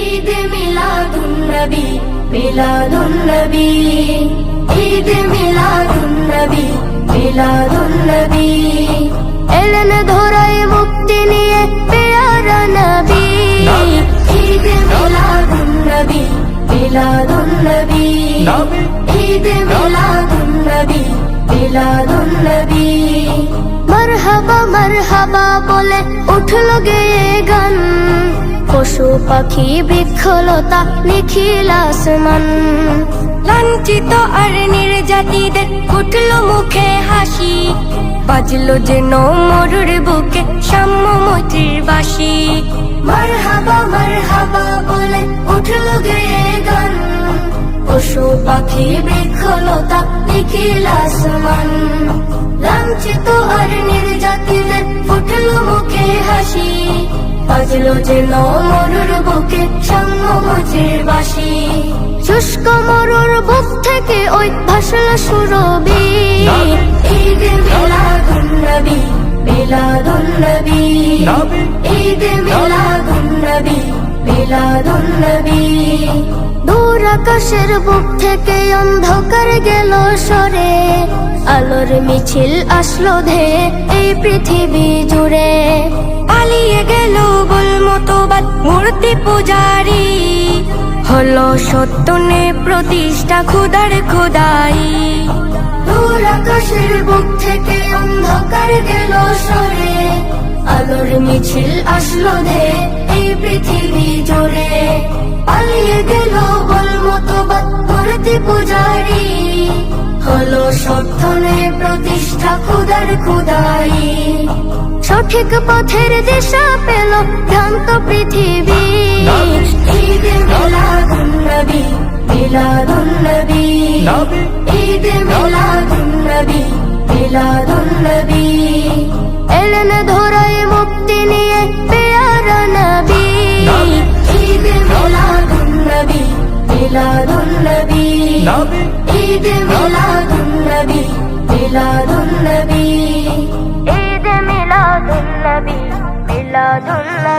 ঈদ মিলাদুন নবী মিলাদুন নবী, ঈদ মিলাদুন নবী মিলাদুন নবী। এলেন ধরায় মুক্তি নিয়ে পেয়ারা নবী, ঈদ মিলাদুন নবী মিলাদুন নবী, ঈদ মিলাদুন নবী মিলাদুন নবী। মারহাবা মারহাবা বলে উঠলো গেয়ে গান, পশু পাখি বৃক্ষলতা নিখিল আসমান। লাঞ্ছিত আর নির্যাতিতদের ফুটলো মুখে হাসি, বাজলো যেন মরুর বুকে সাম্যমৈত্রীর বাঁশি। মারহাবা মারহাবা বলে উঠলো গেয়ে গান, পশু পাখি বৃক্ষলতা নিখিল আসমান। লাঞ্ছিত আর নির্যাতিতদের ফুটলো মুখে হাসি, বাজলো যেন মরুর বুকে সাম্যমৈত্রীর বাঁশি। শুষ্ক মরুর বুক থেকে ওই ভাসলো সুরবি, ঈদ মিলাদুন নবী মিলাদুন নবী, ঈদ মিলাদুন নবী মিলাদুন নবী। দূর আকাশের বুক থেকে অন্ধকার গেল সরে, আলোর মিছিল আসলো ধেয়ে এই পৃথিবী জুড়ে। পালিয়ে গেল বল মতবাদ মূর্তি পূজারি, হলো সত্যনে প্রতিষ্ঠা খুদার খোদাই। দূর আকাশের বুক থেকে অন্ধকার গেল সরে, আলোর মিছিল আসলো ধেয়ে এই পৃথিবী জুড়ে। পালিয়ে গেল বল মতবাদ মূর্তি পূজারি, হলো সত্যনে প্রতিষ্ঠা খুদার খোদাই। সঠিক পথের দিশা পেল ভ্রান্ত পৃথিবী, ঈদ মিলাদুন নবী মিলাদুন নবী, ঈদ মিলাদুন নবী মিলাদুন নবী। এলেন ধরায় মুক্তি নিয়ে পেয়ারা নবী, ঈদ মিলাদুন নবী মিলাদুন নবী, ঈদ মিলাদুন নবী মিলাদুন নবী, ঈদ মিলাদুন নবী মিলাদুন নবী।